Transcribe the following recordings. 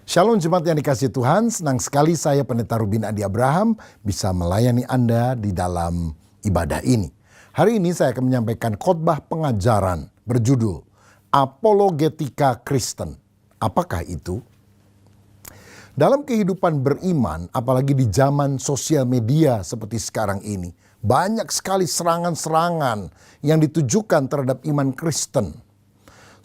Shalom jemaat yang dikasihi Tuhan, senang sekali saya Pendeta Rubin Adi Abraham bisa melayani Anda di dalam ibadah ini. Hari ini saya akan menyampaikan khotbah pengajaran berjudul Apologetika Kristen. Apakah itu? Dalam kehidupan beriman, apalagi di zaman sosial media seperti sekarang ini, banyak sekali serangan-serangan yang ditujukan terhadap iman Kristen.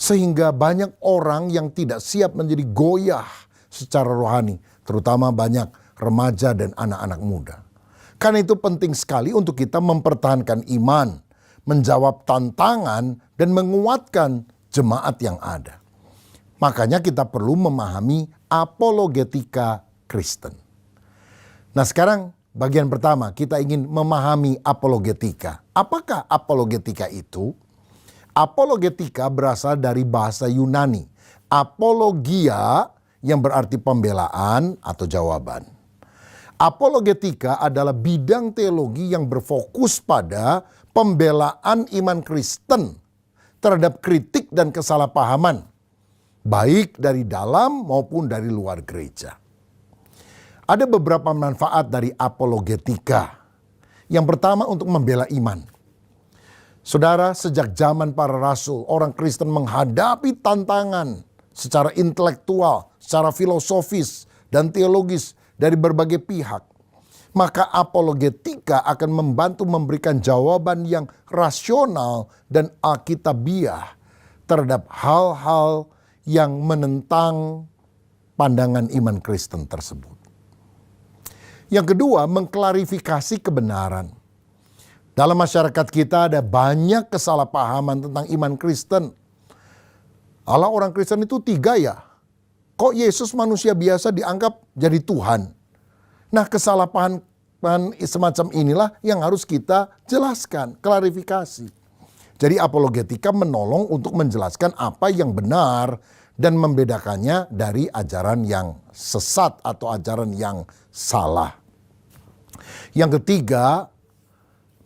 Sehingga banyak orang yang tidak siap menjadi goyah secara rohani, terutama banyak remaja dan anak-anak muda. Karena itu penting sekali untuk kita mempertahankan iman, menjawab tantangan dan menguatkan jemaat yang ada. Makanya kita perlu memahami apologetika Kristen. Nah sekarang bagian pertama kita ingin memahami apologetika. Apakah apologetika itu? Apologetika berasal dari bahasa Yunani. Apologia yang berarti pembelaan atau jawaban. Apologetika adalah bidang teologi yang berfokus pada pembelaan iman Kristen terhadap kritik dan kesalahpahaman, baik dari dalam maupun dari luar gereja. Ada beberapa manfaat dari apologetika. Yang pertama untuk membela iman. Saudara, sejak zaman para rasul, orang Kristen menghadapi tantangan secara intelektual, secara filosofis, dan teologis dari berbagai pihak. Maka apologetika akan membantu memberikan jawaban yang rasional dan alkitabiah terhadap hal-hal yang menentang pandangan iman Kristen tersebut. Yang kedua, mengklarifikasi kebenaran. Dalam masyarakat kita ada banyak kesalahpahaman tentang iman Kristen. Allah orang Kristen itu tiga ya. Kok Yesus manusia biasa dianggap jadi Tuhan? Nah kesalahpahaman semacam inilah yang harus kita jelaskan, klarifikasi. Jadi apologetika menolong untuk menjelaskan apa yang benar dan membedakannya dari ajaran yang sesat atau ajaran yang salah. Yang ketiga,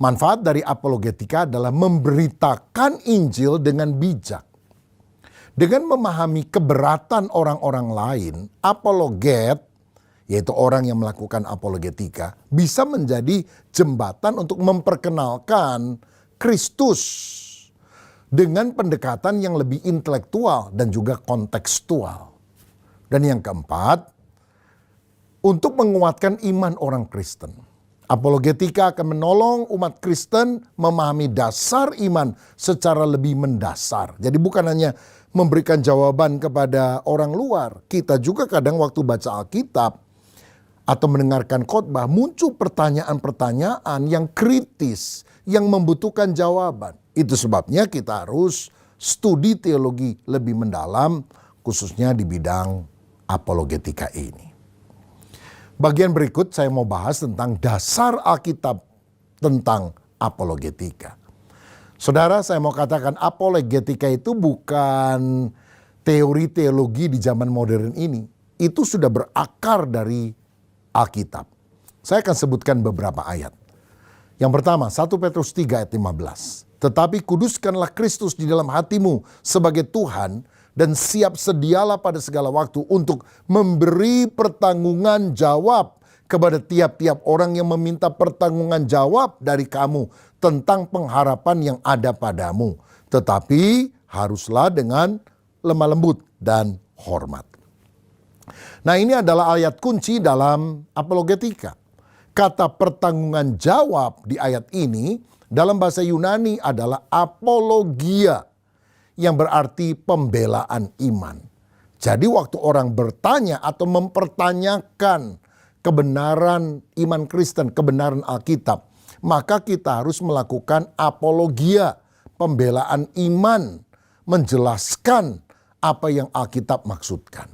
manfaat dari apologetika adalah memberitakan Injil dengan bijak. Dengan memahami keberatan orang-orang lain, apologet, yaitu orang yang melakukan apologetika, bisa menjadi jembatan untuk memperkenalkan Kristus dengan pendekatan yang lebih intelektual dan juga kontekstual. Dan yang keempat, untuk menguatkan iman orang Kristen. Apologetika akan menolong umat Kristen memahami dasar iman secara lebih mendasar. Jadi bukan hanya memberikan jawaban kepada orang luar. Kita juga kadang waktu baca Alkitab atau mendengarkan khotbah muncul pertanyaan-pertanyaan yang kritis, yang membutuhkan jawaban. Itu sebabnya kita harus studi teologi lebih mendalam, khususnya di bidang apologetika ini. Bagian berikut saya mau bahas tentang dasar Alkitab tentang apologetika. Saudara, saya mau katakan apologetika itu bukan teori teologi di zaman modern ini. Itu sudah berakar dari Alkitab. Saya akan sebutkan beberapa ayat. Yang pertama, 1 Petrus 3 ayat 15. Tetapi kuduskanlah Kristus di dalam hatimu sebagai Tuhan dan siap sedialah pada segala waktu untuk memberi pertanggungan jawab kepada tiap-tiap orang yang meminta pertanggungan jawab dari kamu tentang pengharapan yang ada padamu. Tetapi haruslah dengan lemah lembut dan hormat. Nah ini adalah ayat kunci dalam apologetika. Kata pertanggungan jawab di ayat ini dalam bahasa Yunani adalah apologia, yang berarti pembelaan iman. Jadi waktu orang bertanya atau mempertanyakan kebenaran iman Kristen, kebenaran Alkitab, maka kita harus melakukan apologia, pembelaan iman, menjelaskan apa yang Alkitab maksudkan.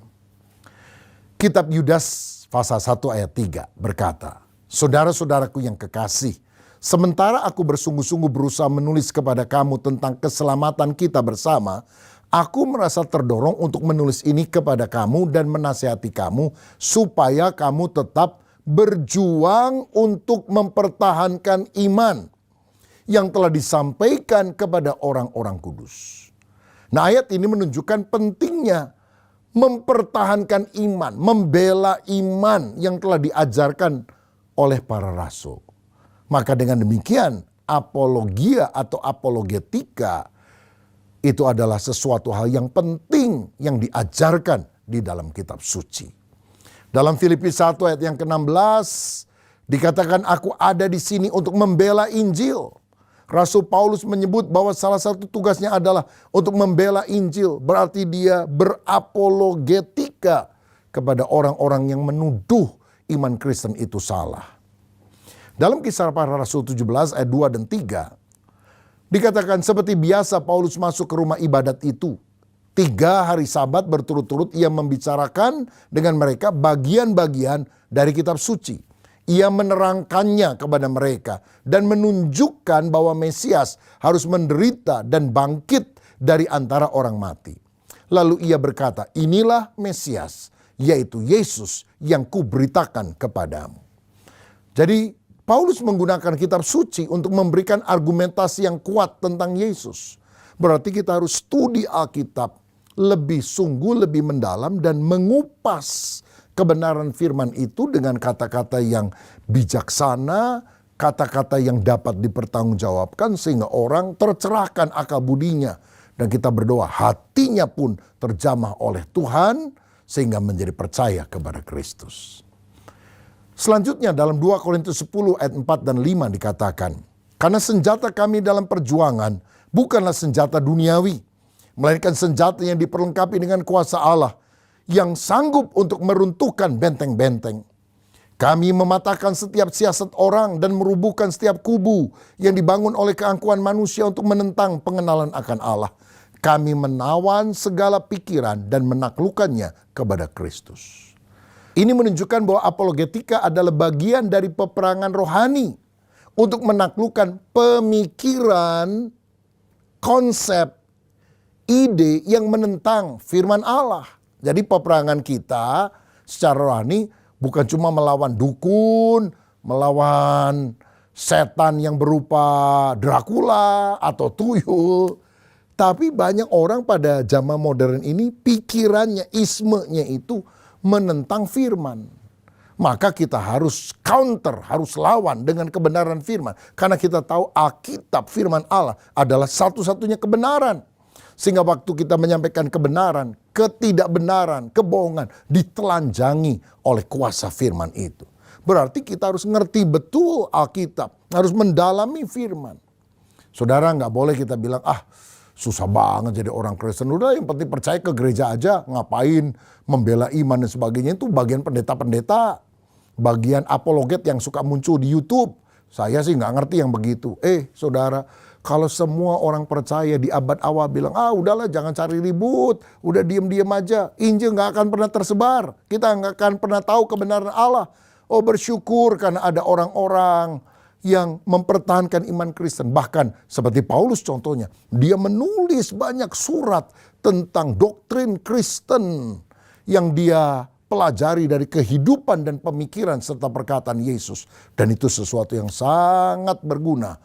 Kitab Yudas pasal 1 ayat 3 berkata, saudara-saudaraku yang kekasih, sementara aku bersungguh-sungguh berusaha menulis kepada kamu tentang keselamatan kita bersama, aku merasa terdorong untuk menulis ini kepada kamu dan menasihati kamu supaya kamu tetap berjuang untuk mempertahankan iman yang telah disampaikan kepada orang-orang kudus. Nah ayat ini menunjukkan pentingnya mempertahankan iman, membela iman yang telah diajarkan oleh para rasul. Maka dengan demikian, apologia atau apologetika itu adalah sesuatu hal yang penting yang diajarkan di dalam kitab suci. Dalam Filipi 1 ayat yang ke-16 dikatakan, aku ada di sini untuk membela Injil. Rasul Paulus menyebut bahwa salah satu tugasnya adalah untuk membela Injil. Berarti dia berapologetika kepada orang-orang yang menuduh iman Kristen itu salah. Dalam Kisah Para Rasul 17 ayat 2 dan 3 dikatakan, seperti biasa Paulus masuk ke rumah ibadat itu. 3 hari Sabat berturut-turut ia membicarakan dengan mereka bagian-bagian dari kitab suci. Ia menerangkannya kepada mereka dan menunjukkan bahwa Mesias harus menderita dan bangkit dari antara orang mati. Lalu ia berkata, inilah Mesias, yaitu Yesus yang kuberitakan kepadamu. Jadi Paulus menggunakan kitab suci untuk memberikan argumentasi yang kuat tentang Yesus. Berarti kita harus studi Alkitab lebih sungguh, lebih mendalam dan mengupas kebenaran firman itu dengan kata-kata yang bijaksana, kata-kata yang dapat dipertanggungjawabkan sehingga orang tercerahkan akal budinya. Dan kita berdoa hatinya pun terjamah oleh Tuhan sehingga menjadi percaya kepada Kristus. Selanjutnya dalam 2 Korintus 10 ayat 4 dan 5 dikatakan, karena senjata kami dalam perjuangan bukanlah senjata duniawi, melainkan senjata yang diperlengkapi dengan kuasa Allah yang sanggup untuk meruntuhkan benteng-benteng. Kami mematahkan setiap siasat orang dan merubuhkan setiap kubu yang dibangun oleh keangkuhan manusia untuk menentang pengenalan akan Allah. Kami menawan segala pikiran dan menaklukkannya kepada Kristus. Ini menunjukkan bahwa apologetika adalah bagian dari peperangan rohani untuk menaklukkan pemikiran, konsep, ide yang menentang firman Allah. Jadi peperangan kita secara rohani bukan cuma melawan dukun, melawan setan yang berupa Dracula atau tuyul. Tapi banyak orang pada zaman modern ini pikirannya, ismenya itu menentang firman. Maka kita harus counter, harus lawan dengan kebenaran firman. Karena kita tahu Alkitab firman Allah adalah satu-satunya kebenaran. Sehingga waktu kita menyampaikan kebenaran, ketidakbenaran, kebohongan ditelanjangi oleh kuasa firman itu. Berarti kita harus ngerti betul Alkitab, harus mendalami firman. Saudara, nggak boleh kita bilang, susah banget jadi orang Kristen. Udah yang penting percaya ke gereja aja, ngapain membela iman dan sebagainya. Itu bagian pendeta-pendeta, bagian apologet yang suka muncul di YouTube. Saya sih nggak ngerti yang begitu. Saudara, kalau semua orang percaya di abad awal bilang, udahlah jangan cari ribut, udah diem-diem aja. Injil nggak akan pernah tersebar, kita nggak akan pernah tahu kebenaran Allah. Bersyukur karena ada orang-orang yang mempertahankan iman Kristen. Bahkan seperti Paulus contohnya, dia menulis banyak surat tentang doktrin Kristen yang dia pelajari dari kehidupan dan pemikiran serta perkataan Yesus. Dan itu sesuatu yang sangat berguna.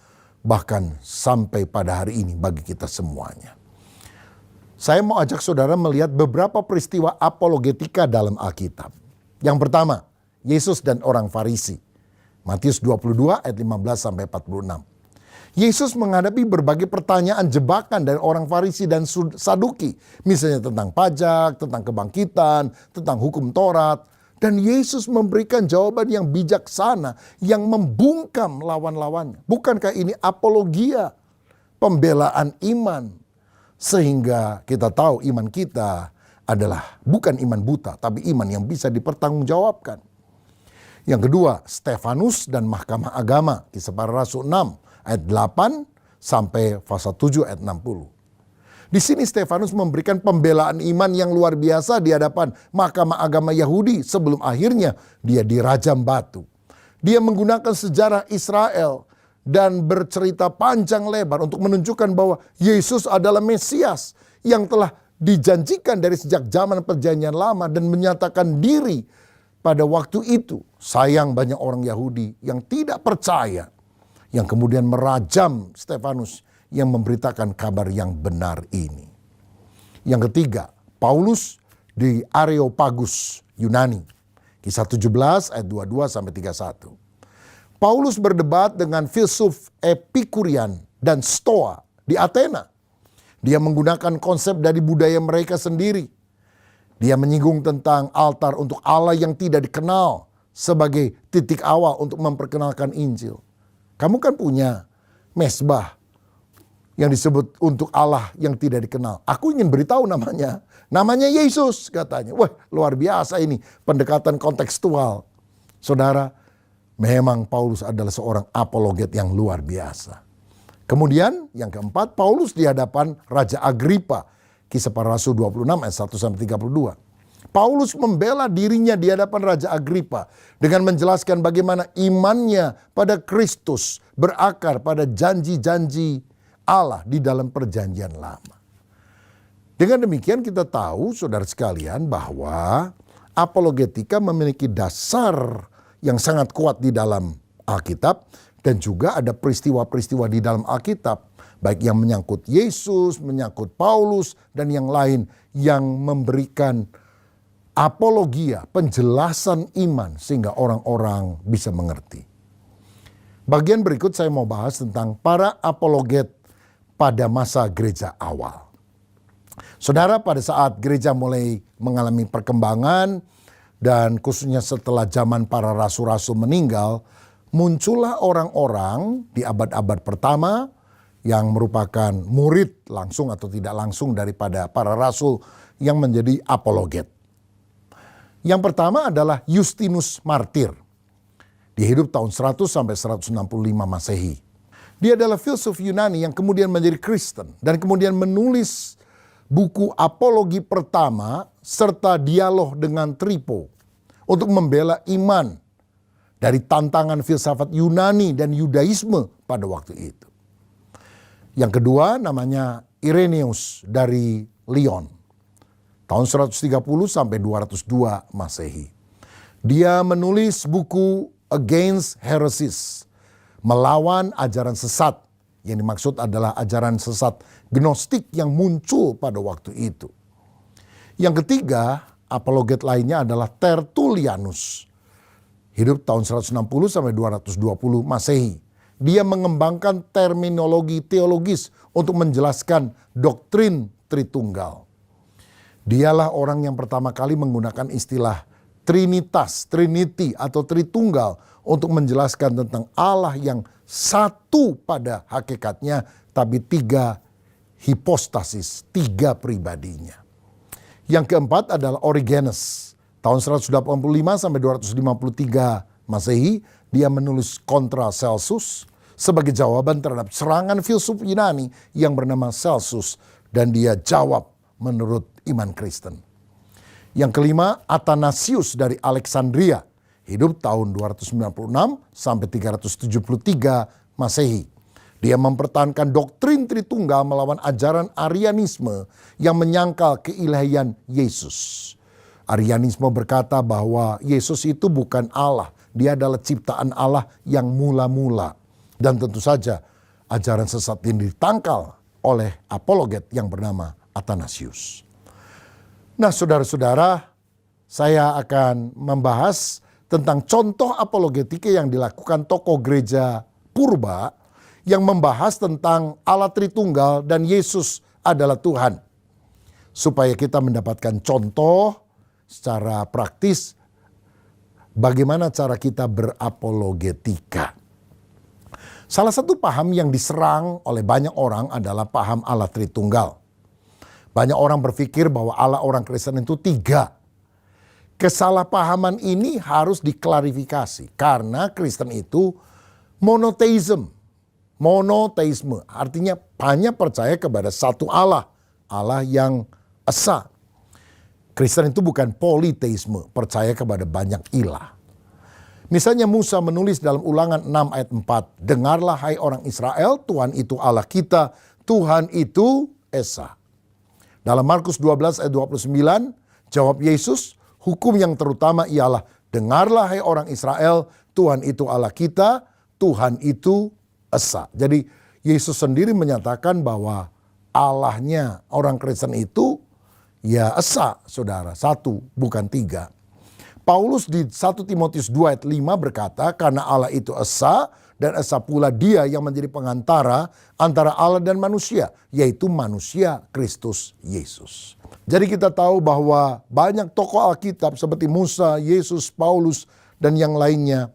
Bahkan sampai pada hari ini bagi kita semuanya. Saya mau ajak saudara melihat beberapa peristiwa apologetika dalam Alkitab. Yang pertama, Yesus dan orang Farisi. Matius 22 ayat 15-46. Yesus menghadapi berbagai pertanyaan jebakan dari orang Farisi dan Saduki. Misalnya tentang pajak, tentang kebangkitan, tentang hukum Taurat. Dan Yesus memberikan jawaban yang bijaksana, yang membungkam lawan-lawannya. Bukankah ini apologia, pembelaan iman? Sehingga kita tahu iman kita adalah bukan iman buta, tapi iman yang bisa dipertanggungjawabkan. Yang kedua, Stefanus dan Mahkamah Agama. Kisah Para Rasul 6 ayat 8 sampai pasal 7 ayat 60. Di sini Stefanus memberikan pembelaan iman yang luar biasa di hadapan Mahkamah Agama Yahudi sebelum akhirnya dia dirajam batu. Dia menggunakan sejarah Israel dan bercerita panjang lebar untuk menunjukkan bahwa Yesus adalah Mesias yang telah dijanjikan dari sejak zaman Perjanjian Lama dan menyatakan diri pada waktu itu. Sayang banyak orang Yahudi yang tidak percaya, yang kemudian merajam Stefanus yang memberitakan kabar yang benar ini. Yang ketiga, Paulus di Areopagus, Yunani. Kisah 17 ayat 22 sampai 31. Paulus berdebat dengan filsuf Epikurian dan Stoa di Athena. Dia menggunakan konsep dari budaya mereka sendiri. Dia menyinggung tentang altar untuk Allah yang tidak dikenal sebagai titik awal untuk memperkenalkan Injil. Kamu kan punya mezbah yang disebut untuk Allah yang tidak dikenal. Aku ingin beritahu namanya. Namanya Yesus katanya. Wah, luar biasa ini pendekatan kontekstual. Saudara, memang Paulus adalah seorang apologet yang luar biasa. Kemudian yang keempat, Paulus di hadapan Raja Agripa. Kisah Para Rasul 26 ayat 1 sampai 32. Paulus membela dirinya di hadapan Raja Agripa dengan menjelaskan bagaimana imannya pada Kristus berakar pada janji-janji Allah di dalam perjanjian lama. Dengan demikian kita tahu, saudara sekalian, bahwa apologetika memiliki dasar yang sangat kuat di dalam Alkitab, dan juga ada peristiwa-peristiwa di dalam Alkitab, baik yang menyangkut Yesus, menyangkut Paulus, dan yang lain yang memberikan apologia, penjelasan iman sehingga orang-orang bisa mengerti. Bagian berikut saya mau bahas tentang para apologet pada masa gereja awal. Saudara, pada saat gereja mulai mengalami perkembangan dan khususnya setelah zaman para rasul-rasul meninggal, muncullah orang-orang di abad-abad pertama yang merupakan murid langsung atau tidak langsung daripada para rasul yang menjadi apologet. Yang pertama adalah Justinus Martir. Dia hidup tahun 100 sampai 165 Masehi. Dia adalah filsuf Yunani yang kemudian menjadi Kristen dan kemudian menulis buku apologi pertama serta dialog dengan Trypho untuk membela iman dari tantangan filsafat Yunani dan Yudaisme pada waktu itu. Yang kedua namanya Irenaeus dari Lyon. Tahun 130 sampai 202 Masehi. Dia menulis buku Against Heresies, melawan ajaran sesat. Yang dimaksud adalah ajaran sesat Gnostik yang muncul pada waktu itu. Yang ketiga, apologet lainnya adalah Tertullianus. Hidup tahun 160 sampai 220 Masehi. Dia mengembangkan terminologi teologis untuk menjelaskan doktrin Tritunggal. Dialah orang yang pertama kali menggunakan istilah Trinitas, Trinity atau Tritunggal untuk menjelaskan tentang Allah yang satu pada hakikatnya, tapi tiga hipostasis, tiga pribadinya. Yang keempat adalah Origenes. Tahun 185 sampai 253 Masehi, dia menulis kontra Celsus sebagai jawaban terhadap serangan filsuf Yunani yang bernama Celsus, dan dia jawab menurut iman Kristen. Yang kelima, Athanasius dari Alexandria, hidup tahun 296 sampai 373 Masehi. Dia mempertahankan doktrin Tritunggal melawan ajaran Arianisme yang menyangkal keilahian Yesus. Arianisme berkata bahwa Yesus itu bukan Allah, dia adalah ciptaan Allah yang mula-mula. Dan tentu saja ajaran sesat ini ditangkal oleh apologet yang bernama Athanasius. Nah, saudara-saudara, saya akan membahas tentang contoh apologetika yang dilakukan tokoh gereja purba yang membahas tentang Allah Tritunggal dan Yesus adalah Tuhan. Supaya kita mendapatkan contoh secara praktis bagaimana cara kita berapologetika. Salah satu paham yang diserang oleh banyak orang adalah paham Allah Tritunggal. Banyak orang berpikir bahwa Allah orang Kristen itu tiga. Kesalahpahaman ini harus diklarifikasi karena Kristen itu monoteisme. Monoteisme artinya hanya percaya kepada satu Allah, Allah yang esa. Kristen itu bukan politeisme, percaya kepada banyak ilah. Misalnya Musa menulis dalam Ulangan 6 ayat 4, "Dengarlah hai orang Israel, Tuhan itu Allah kita, Tuhan itu esa." Dalam Markus 12 ayat 29, jawab Yesus, "Hukum yang terutama ialah, dengarlah hai orang Israel, Tuhan itu Allah kita, Tuhan itu esa." Jadi Yesus sendiri menyatakan bahwa Allahnya orang Kristen itu Ya esa saudara, satu bukan tiga. Paulus di 1 Timotius 2 ayat 5 berkata, karena Allah itu esa dan esa pula dia yang menjadi pengantara antara Allah dan manusia, yaitu manusia Kristus Yesus. Jadi kita tahu bahwa banyak tokoh Alkitab seperti Musa, Yesus, Paulus dan yang lainnya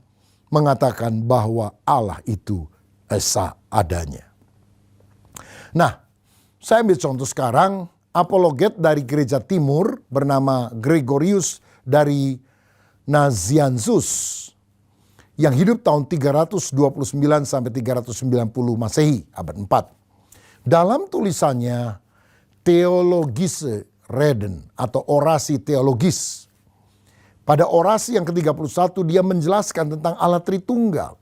mengatakan bahwa Allah itu esa adanya. Nah, saya ambil contoh sekarang apologet dari gereja timur bernama Gregorius dari Nazianzus yang hidup tahun 329 sampai 390 Masehi, abad 4. Dalam tulisannya Theologische Reden atau orasi teologis. Pada orasi yang ke-31 dia menjelaskan tentang Allah Tritunggal.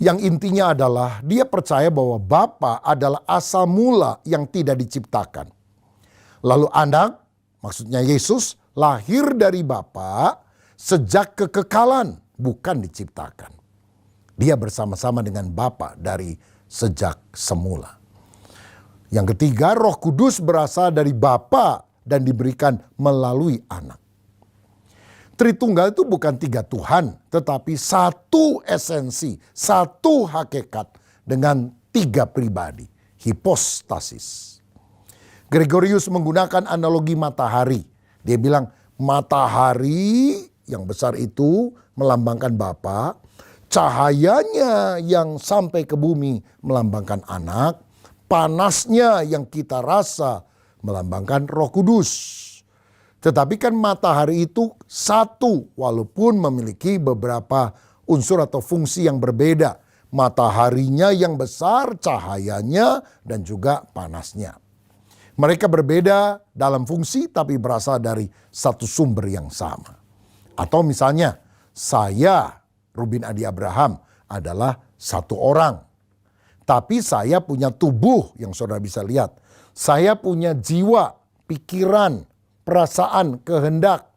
Yang intinya adalah dia percaya bahwa Bapa adalah asal mula yang tidak diciptakan. Lalu anak, maksudnya Yesus, lahir dari Bapa sejak kekekalan, bukan diciptakan. Dia bersama-sama dengan Bapa dari sejak semula. Yang ketiga, Roh Kudus berasal dari Bapa dan diberikan melalui anak. Tritunggal itu bukan tiga Tuhan, tetapi satu esensi, satu hakikat dengan tiga pribadi, hipostasis. Gregorius menggunakan analogi matahari. Dia bilang matahari yang besar itu melambangkan Bapa, cahayanya yang sampai ke bumi melambangkan anak, panasnya yang kita rasa melambangkan Roh Kudus. Tetapi kan matahari itu satu walaupun memiliki beberapa unsur atau fungsi yang berbeda. Mataharinya yang besar, cahayanya dan juga panasnya. Mereka berbeda dalam fungsi tapi berasal dari satu sumber yang sama. Atau misalnya saya, Rubin Adi Abraham, adalah satu orang. Tapi saya punya tubuh yang saudara bisa lihat. Saya punya jiwa, pikiran, perasaan, kehendak.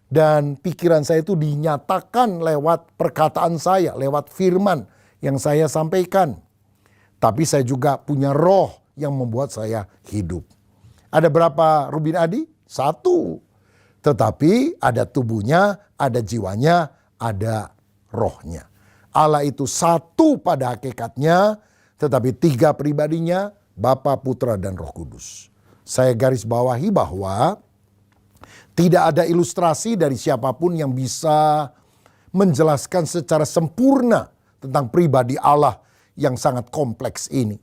Dan pikiran saya itu dinyatakan lewat perkataan saya, lewat firman yang saya sampaikan. Tapi saya juga punya roh yang membuat saya hidup. Ada berapa Rubin Adi? Satu. Tetapi ada tubuhnya, ada jiwanya, ada rohnya. Allah itu satu pada hakikatnya, tetapi tiga pribadinya, Bapa, Putra, dan Roh Kudus. Saya garis bawahi bahwa tidak ada ilustrasi dari siapapun yang bisa menjelaskan secara sempurna tentang pribadi Allah yang sangat kompleks ini.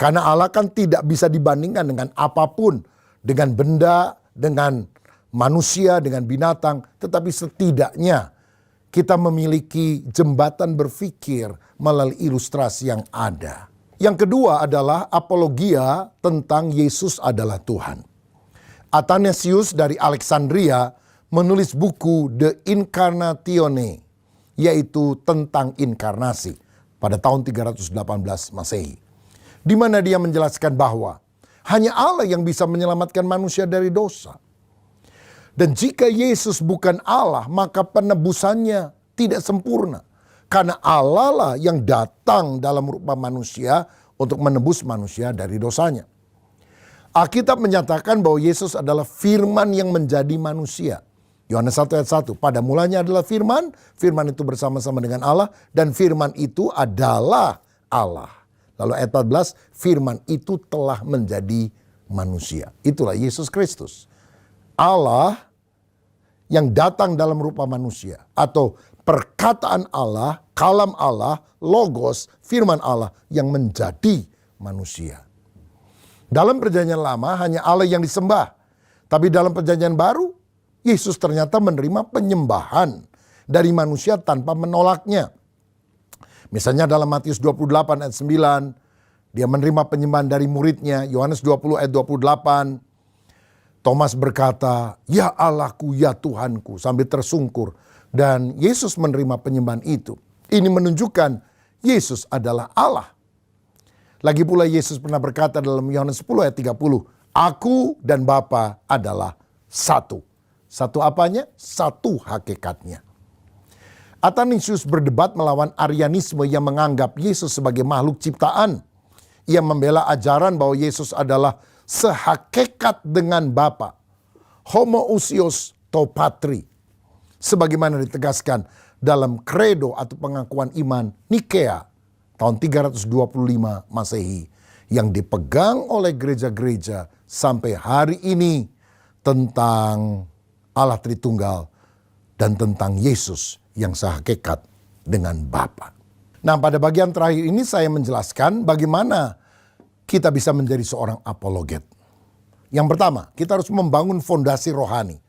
Karena Allah kan tidak bisa dibandingkan dengan apapun, dengan benda, dengan manusia, dengan binatang. Tetapi setidaknya kita memiliki jembatan berpikir melalui ilustrasi yang ada. Yang kedua adalah apologia tentang Yesus adalah Tuhan. Athanasius dari Alexandria menulis buku De Incarnatione, yaitu tentang inkarnasi pada tahun 318 Masehi. Di mana dia menjelaskan bahwa hanya Allah yang bisa menyelamatkan manusia dari dosa. Dan jika Yesus bukan Allah, maka penebusannya tidak sempurna. Karena Allah lah yang datang dalam rupa manusia untuk menebus manusia dari dosanya. Alkitab menyatakan bahwa Yesus adalah firman yang menjadi manusia. Yohanes 1 ayat 1, pada mulanya adalah firman, firman itu bersama-sama dengan Allah, dan firman itu adalah Allah. Lalu ayat 14, firman itu telah menjadi manusia. Itulah Yesus Kristus. Allah yang datang dalam rupa manusia. Atau perkataan Allah, kalam Allah, logos, firman Allah yang menjadi manusia. Dalam perjanjian lama hanya Allah yang disembah. Tapi dalam perjanjian baru, Yesus ternyata menerima penyembahan dari manusia tanpa menolaknya. Misalnya dalam Matius 28 ayat 9, dia menerima penyembahan dari muridnya. Yohanes 20 ayat 28, Thomas berkata, ya Allahku, ya Tuhanku, sambil tersungkur. Dan Yesus menerima penyembahan itu. Ini menunjukkan Yesus adalah Allah. Lagi pula Yesus pernah berkata dalam Yohanes 10 ayat 30, aku dan Bapa adalah satu. Satu apanya? Satu hakikatnya. Athanasius berdebat melawan Arianisme yang menganggap Yesus sebagai makhluk ciptaan. Ia membela ajaran bahwa Yesus adalah sehakikat dengan Bapa. Homoousios to patri. Sebagaimana ditegaskan dalam kredo atau pengakuan iman Nikea tahun 325 Masehi yang dipegang oleh gereja-gereja sampai hari ini tentang Allah Tritunggal dan tentang Yesus yang sehakikat dengan Bapa. Nah, pada bagian terakhir ini saya menjelaskan bagaimana kita bisa menjadi seorang apologet. Yang pertama, kita harus membangun fondasi rohani.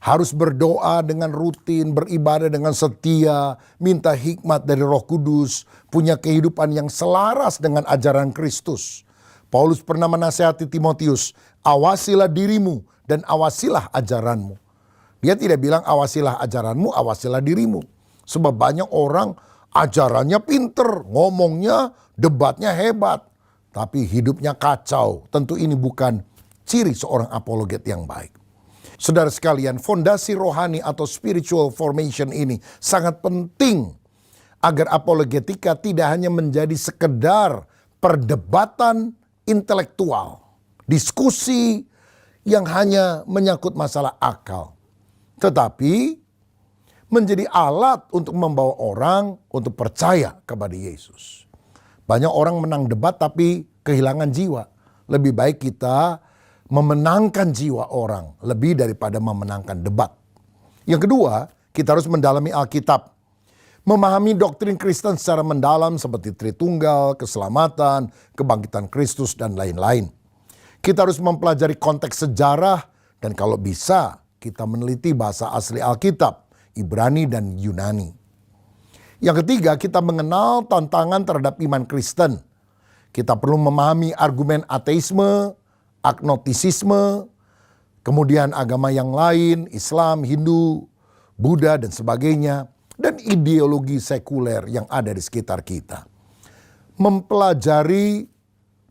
Harus berdoa dengan rutin, beribadah dengan setia, minta hikmat dari Roh Kudus, punya kehidupan yang selaras dengan ajaran Kristus. Paulus pernah menasihati Timotius, awasilah dirimu dan awasilah ajaranmu. Dia tidak bilang awasilah ajaranmu, awasilah dirimu. Sebab banyak orang ajarannya pinter, ngomongnya, debatnya hebat. Tapi hidupnya kacau. Tentu ini bukan ciri seorang apologet yang baik. Saudara sekalian, fondasi rohani atau spiritual formation ini sangat penting agar apologetika tidak hanya menjadi sekedar perdebatan intelektual, diskusi yang hanya menyangkut masalah akal, tetapi menjadi alat untuk membawa orang untuk percaya kepada Yesus. Banyak orang menang debat tapi kehilangan jiwa. Lebih baik kita memenangkan jiwa orang lebih daripada memenangkan debat. Yang kedua, kita harus mendalami Alkitab. Memahami doktrin Kristen secara mendalam seperti Tritunggal, keselamatan, kebangkitan Kristus, dan lain-lain. Kita harus mempelajari konteks sejarah dan kalau bisa kita meneliti bahasa asli Alkitab, Ibrani dan Yunani. Yang ketiga, kita mengenal tantangan terhadap iman Kristen. Kita perlu memahami argumen ateisme, agnostisisme, kemudian agama yang lain, Islam, Hindu, Buddha, dan sebagainya, dan ideologi sekuler yang ada di sekitar kita. Mempelajari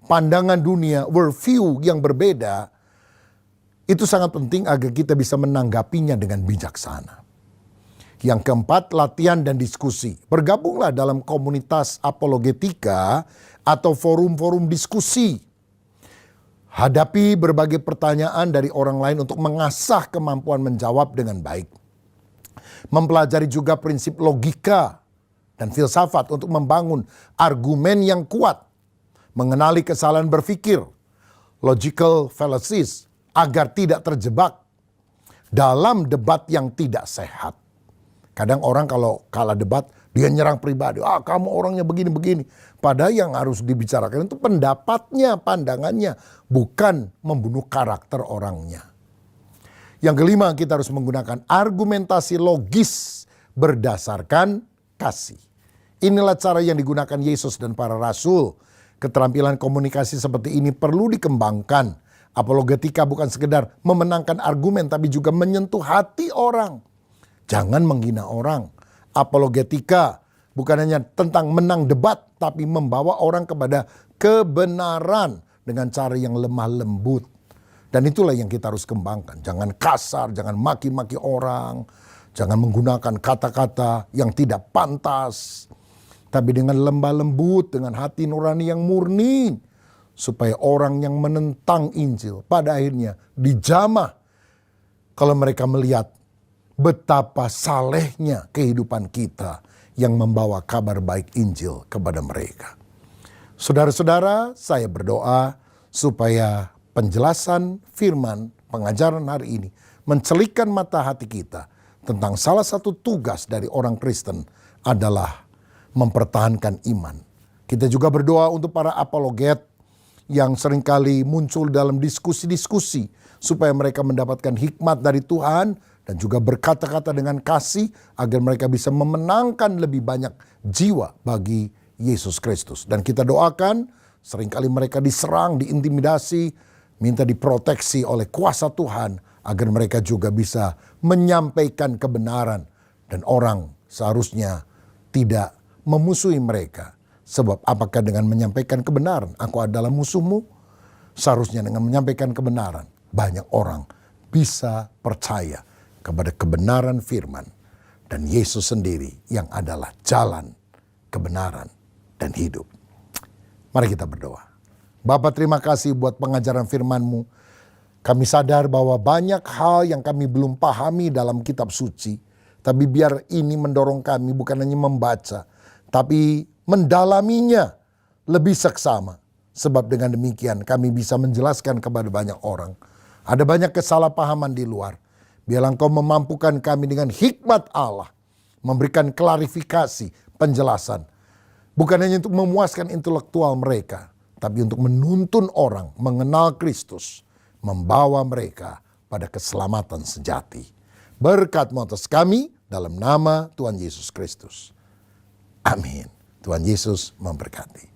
pandangan dunia, worldview yang berbeda, itu sangat penting agar kita bisa menanggapinya dengan bijaksana. Yang keempat, latihan dan diskusi. Bergabunglah dalam komunitas apologetika atau forum-forum diskusi. Hadapi berbagai pertanyaan dari orang lain untuk mengasah kemampuan menjawab dengan baik. Mempelajari juga prinsip logika dan filsafat untuk membangun argumen yang kuat. Mengenali kesalahan berpikir, logical fallacies, agar tidak terjebak dalam debat yang tidak sehat. Kadang orang kalau kalah debat, dia nyerang pribadi. Kamu orangnya begini-begini. Padahal yang harus dibicarakan itu pendapatnya, pandangannya. Bukan membunuh karakter orangnya. Yang kelima, kita harus menggunakan argumentasi logis berdasarkan kasih. Inilah cara yang digunakan Yesus dan para rasul. Keterampilan komunikasi seperti ini perlu dikembangkan. Apologetika bukan sekedar memenangkan argumen, tapi juga menyentuh hati orang. Jangan menghina orang. Apologetika bukan hanya tentang menang debat, tapi membawa orang kepada kebenaran dengan cara yang lemah lembut. Dan itulah yang kita harus kembangkan. Jangan kasar, jangan maki-maki orang, jangan menggunakan kata-kata yang tidak pantas. Tapi dengan lemah lembut, dengan hati nurani yang murni. Supaya orang yang menentang Injil pada akhirnya dijamah. Kalau mereka melihat betapa salehnya kehidupan kita yang membawa kabar baik Injil kepada mereka. Saudara-saudara, saya berdoa supaya penjelasan firman pengajaran hari ini mencelikkan mata hati kita tentang salah satu tugas dari orang Kristen adalah mempertahankan iman. Kita juga berdoa untuk para apologet yang seringkali muncul dalam diskusi-diskusi supaya mereka mendapatkan hikmat dari Tuhan dan juga berkata-kata dengan kasih agar mereka bisa memenangkan lebih banyak jiwa bagi Yesus Kristus. Dan kita doakan seringkali mereka diserang, diintimidasi, minta diproteksi oleh kuasa Tuhan agar mereka juga bisa menyampaikan kebenaran dan orang seharusnya tidak memusuhi mereka. Sebab apakah dengan menyampaikan kebenaran aku adalah musuhmu? Seharusnya dengan menyampaikan kebenaran banyak orang bisa percaya kepada kebenaran firman dan Yesus sendiri yang adalah jalan, kebenaran, dan hidup. Mari kita berdoa. Bapa, terima kasih buat pengajaran firman-Mu. Kami sadar bahwa banyak hal yang kami belum pahami dalam kitab suci. Tapi biar ini mendorong kami bukan hanya membaca, tapi mendalaminya lebih seksama. Sebab dengan demikian kami bisa menjelaskan kepada banyak orang. Ada banyak kesalahpahaman di luar. Biarlah Engkau memampukan kami dengan hikmat Allah. Memberikan klarifikasi, penjelasan. Bukan hanya untuk memuaskan intelektual mereka, tapi untuk menuntun orang mengenal Kristus. Membawa mereka pada keselamatan sejati. Berkat-Mu atas kami dalam nama Tuhan Yesus Kristus. Amin. Tuhan Yesus memberkati.